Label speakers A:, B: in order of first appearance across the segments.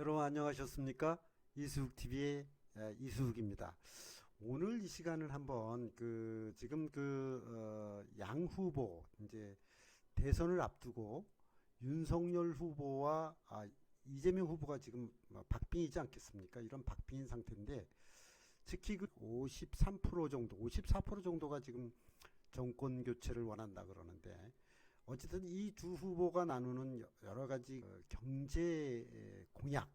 A: 여러분 안녕하셨습니까? 이수욱TV의 이수욱입니다. 오늘 이 시간을 한번 지금 양 후보 이제 대선을 앞두고 윤석열 후보와 이재명 후보가 지금 박빙이지 않겠습니까? 이런 박빙인 상태인데 특히 53% 정도, 54% 정도가 지금 정권 교체를 원한다 그러는데 어쨌든 이 두 후보가 나누는 여러 가지 경제 공약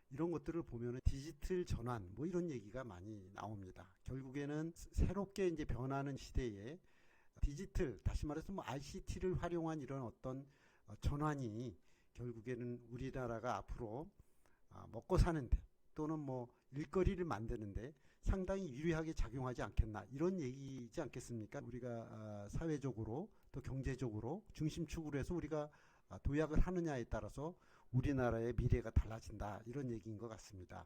A: 이런 것들을 보면은 디지털 전환 뭐 이런 얘기가 많이 나옵니다. 결국에는 새롭게 이제 변하는 시대에 디지털 다시 말해서 뭐 ICT를 활용한 이런 어떤 전환이 결국에는 우리나라가 앞으로 먹고 사는데 또는 뭐 일거리를 만드는데 상당히 유리하게 작용하지 않겠나 이런 얘기지 않겠습니까? 우리가 사회적으로 또 경제적으로 중심축으로 해서 우리가 도약을 하느냐에 따라서 우리나라의 미래가 달라진다 이런 얘기인 것 같습니다.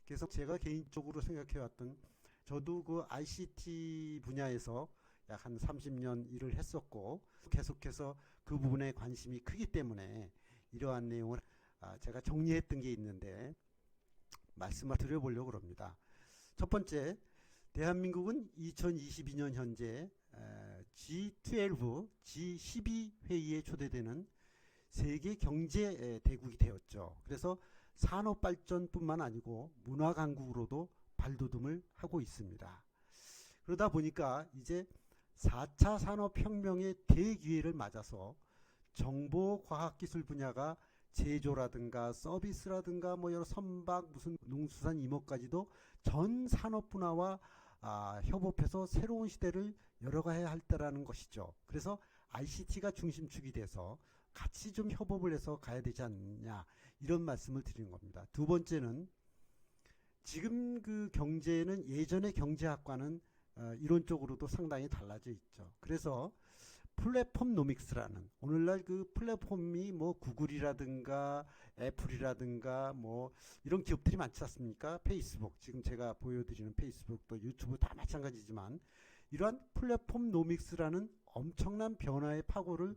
A: 그래서 제가 개인적으로 생각해 왔던 저도 그 ICT 분야에서 약 한 30년 일을 했었고 계속해서 그 부분에 관심이 크기 때문에 이러한 내용을 제가 정리했던 게 있는데 말씀을 드려보려고 합니다. 첫 번째, 대한민국은 2022년 현재 G12, G12 회의에 초대되는 세계 경제 대국이 되었죠. 그래서 산업 발전뿐만 아니고 문화 강국으로도 발돋움을 하고 있습니다. 그러다 보니까 이제 4차 산업혁명의 대기회를 맞아서 정보과학기술 분야가 제조라든가 서비스라든가 뭐 여러 선박 무슨 농수산 임업까지도 전 산업 분야와 협업해서 새로운 시대를 열어가야 할 때라는 것이죠. 그래서 ICT가 중심축이 돼서 같이 좀 협업을 해서 가야 되지 않느냐 이런 말씀을 드리는 겁니다. 두 번째는 지금 그 경제는 예전의 경제학과는 이론적으로도 상당히 달라져 있죠. 그래서 플랫폼 노믹스라는 오늘날 그 플랫폼이 뭐 구글이라든가 애플이라든가 뭐 이런 기업들이 많지 않습니까? 페이스북 지금 제가 보여드리는 페이스북 또 유튜브 다 마찬가지지만 이러한 플랫폼 노믹스라는 엄청난 변화의 파고를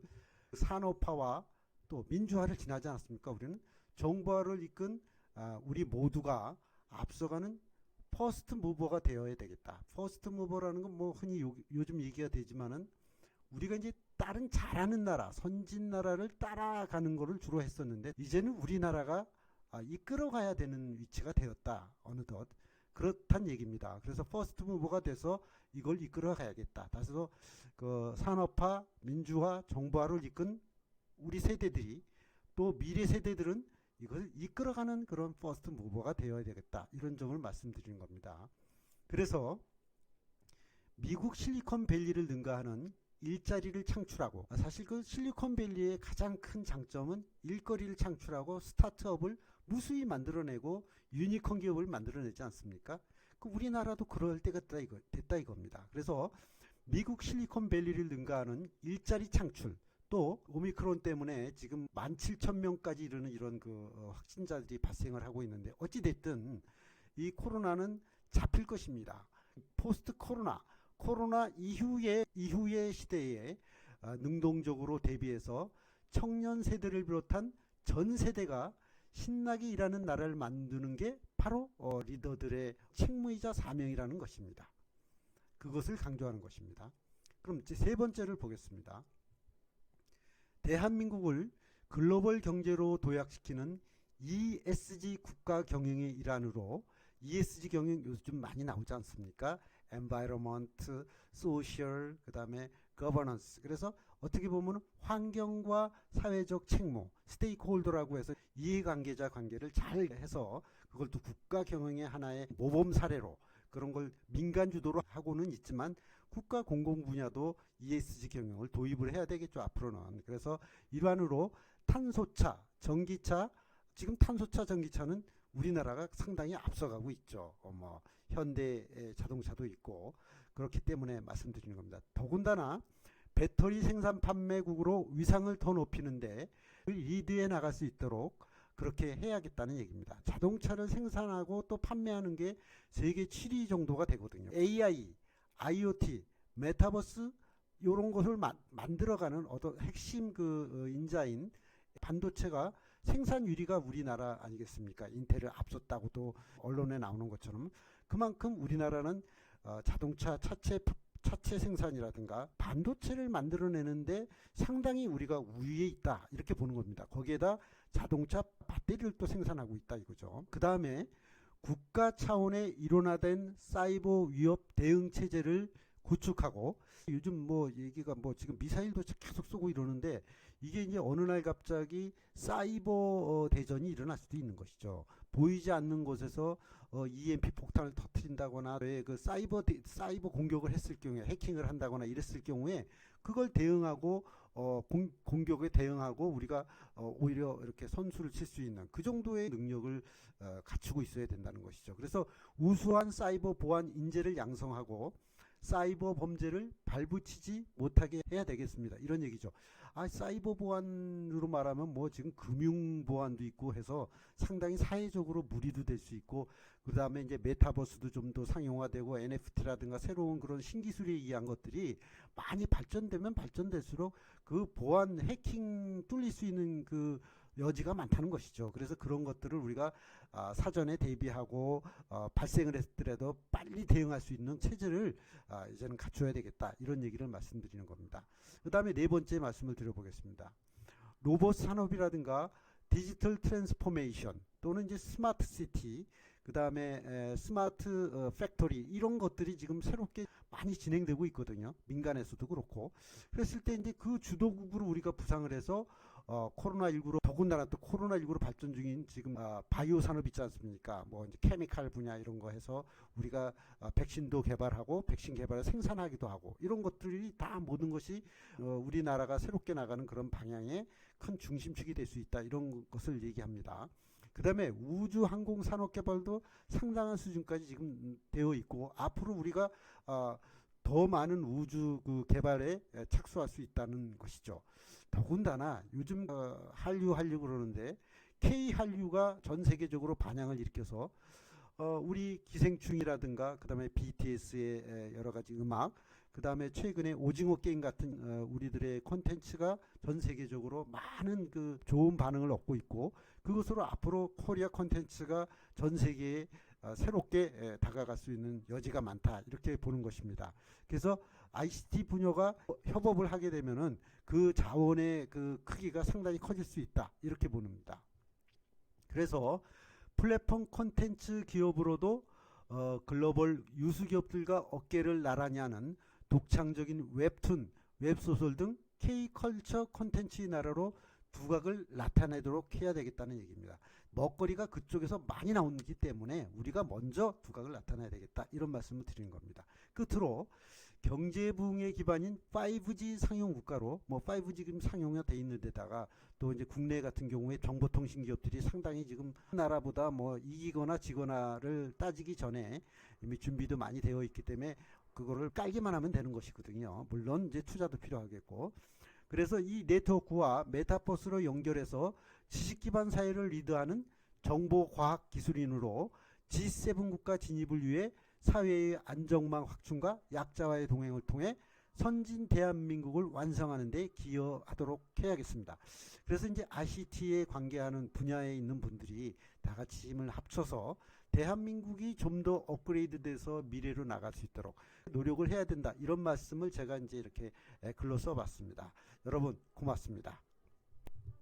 A: 산업화와 또 민주화를 지나지 않았습니까? 우리는 정보화를 이끈 우리 모두가 앞서가는 퍼스트 무버가 되어야 되겠다. 퍼스트 무버라는 건 뭐 흔히 요즘 얘기가 되지만은 우리가 이제 다른 잘하는 나라, 선진 나라를 따라가는 거를 주로 했었는데 이제는 우리나라가 이끌어가야 되는 위치가 되었다. 어느덧 그렇단 얘기입니다. 그래서 퍼스트 무버가 돼서 이걸 이끌어가야겠다. 그래서 그 산업화, 민주화, 정보화를 이끈 우리 세대들이 또 미래 세대들은 이걸 이끌어가는 그런 퍼스트 무버가 되어야 되겠다. 이런 점을 말씀드리는 겁니다. 그래서 미국 실리콘밸리를 능가하는 일자리를 창출하고 사실 그 실리콘밸리의 가장 큰 장점은 일거리를 창출하고 스타트업을 무수히 만들어내고 유니콘 기업을 만들어내지 않습니까? 그 우리나라도 그럴 때가 됐다 이겁니다. 그래서 미국 실리콘밸리를 능가하는 일자리 창출 또 오미크론 때문에 지금 17,000명까지 이르는 이런 확진자들이 발생을 하고 있는데 어찌됐든 이 코로나는 잡힐 것입니다. 포스트 코로나 이후의 시대에 능동적으로 대비해서 청년 세대를 비롯한 전 세대가 신나게 일하는 나라를 만드는 게 바로 리더들의 책무이자 사명이라는 것입니다. 그것을 강조하는 것입니다. 그럼 이제 세 번째를 보겠습니다. 대한민국을 글로벌 경제로 도약시키는 ESG 국가 경영의 일환으로 ESG 경영 요즘 많이 나오지 않습니까? environment, social, 그 다음에 governance. 그래서 어떻게 보면 환경과 사회적 책무, 스테이크홀더라고 해서 이해관계자 관계를 잘 해서 그걸 또 국가 경영의 하나의 모범 사례로 그런 걸 민간 주도로 하고는 있지만 국가 공공 분야도 ESG 경영을 도입을 해야 되겠죠, 앞으로는. 그래서 일환으로 탄소차, 전기차, 지금 탄소차, 전기차는 우리나라가 상당히 앞서가고 있죠. 현대 자동차도 있고 그렇기 때문에 말씀드리는 겁니다. 더군다나 배터리 생산 판매국으로 위상을 더 높이는데 리드해 나갈 수 있도록 그렇게 해야겠다는 얘기입니다. 자동차를 생산하고 또 판매하는 게 세계 7위 정도가 되거든요. AI, IoT, 메타버스 이런 것을 만들어가는 어떤 핵심 인자인 반도체가 생산율이가 우리나라 아니겠습니까? 인텔을 앞섰다고도 언론에 나오는 것처럼 그만큼 우리나라는 자동차 차체 생산이라든가 반도체를 만들어내는데 상당히 우리가 우위에 있다 이렇게 보는 겁니다. 거기에다 자동차 배터리를 또 생산하고 있다 이거죠. 그 다음에 국가 차원의 일원화된 사이버 위협 대응 체제를 구축하고, 요즘 뭐 얘기가 뭐 지금 미사일도 계속 쏘고 이러는데 이게 이제 어느 날 갑자기 사이버 대전이 일어날 수도 있는 것이죠. 보이지 않는 곳에서 EMP 폭탄을 터뜨린다거나 그 사이버 공격을 했을 경우에, 해킹을 한다거나 이랬을 경우에 그걸 대응하고 공격에 대응하고 우리가 오히려 이렇게 선수를 칠 수 있는 그 정도의 능력을 갖추고 있어야 된다는 것이죠. 그래서 우수한 사이버 보안 인재를 양성하고 사이버 범죄를 발붙이지 못하게 해야 되겠습니다. 이런 얘기죠. 사이버 보안으로 말하면 뭐 지금 금융 보안도 있고 해서 상당히 사회적으로 무리도 될 수 있고, 그 다음에 이제 메타버스도 좀 더 상용화되고 NFT라든가 새로운 그런 신기술에 의한 것들이 많이 발전되면 발전될수록 그 보안 해킹 뚫릴 수 있는 그 여지가 많다는 것이죠. 그래서 그런 것들을 우리가 사전에 대비하고 발생을 했더라도 빨리 대응할 수 있는 체제를 이제는 갖춰야 되겠다, 이런 얘기를 말씀드리는 겁니다. 그 다음에 네 번째 말씀을 드려보겠습니다. 로봇 산업이라든가 디지털 트랜스포메이션 또는 이제 스마트 시티, 그 다음에 스마트 팩토리, 이런 것들이 지금 새롭게 많이 진행되고 있거든요. 민간에서도 그렇고. 그랬을 때 이제 그 주도국으로 우리가 부상을 해서 코로나19로, 더군다나 또 코로나19로 발전 중인 지금 바이오 산업 있지 않습니까? 뭐 이제 케미칼 분야 이런 거 해서 우리가 백신도 개발하고 백신 개발을 생산하기도 하고, 이런 것들이 다 모든 것이 우리나라가 새롭게 나가는 그런 방향의 큰 중심축이 될 수 있다, 이런 것을 얘기합니다. 그 다음에 우주 항공 산업 개발도 상당한 수준까지 지금 되어 있고, 앞으로 우리가 더 많은 우주 그 개발에 착수할 수 있다는 것이죠. 더군다나 요즘 한류 그러는데 K 한류가 전 세계적으로 반향을 일으켜서 우리 기생충이라든가 그 다음에 BTS의 여러 가지 음악, 그 다음에 최근에 오징어 게임 같은 우리들의 콘텐츠가 전 세계적으로 많은 그 좋은 반응을 얻고 있고, 그것으로 앞으로 코리아 콘텐츠가 전 세계에 새롭게 다가갈 수 있는 여지가 많다, 이렇게 보는 것입니다. 그래서 ICT 분야가 협업을 하게 되면은 그 자원의 그 크기가 상당히 커질 수 있다, 이렇게 봅니다. 그래서 플랫폼 콘텐츠 기업으로도 글로벌 유수 기업들과 어깨를 나란히 하는 독창적인 웹툰, 웹소설 등 K컬처 콘텐츠의 나라로 두각을 나타내도록 해야 되겠다는 얘기입니다. 먹거리가 그쪽에서 많이 나오기 때문에 우리가 먼저 두각을 나타내야 되겠다, 이런 말씀을 드리는 겁니다. 끝으로 경제 부흥의 기반인 5G 상용 국가로, 뭐 5G 지금 상용화돼 있는 데다가 또 이제 국내 같은 경우에 정보통신 기업들이 상당히 지금 나라보다 뭐 이기거나 지거나를 따지기 전에 이미 준비도 많이 되어 있기 때문에 그거를 깔기만 하면 되는 것이거든요. 물론 이제 투자도 필요하겠고. 그래서 이 네트워크와 메타버스로 연결해서 지식 기반 사회를 리드하는 정보과학 기술인으로 G7 국가 진입을 위해 사회의 안정망 확충과 약자와의 동행을 통해 선진 대한민국을 완성하는 데 기여하도록 해야겠습니다. 그래서 이제 ICT에 관계하는 분야에 있는 분들이 다 같이 힘을 합쳐서 대한민국이 좀 더 업그레이드 돼서 미래로 나갈 수 있도록 노력을 해야 된다, 이런 말씀을 제가 이제 이렇게 글로 써봤습니다. 여러분 고맙습니다.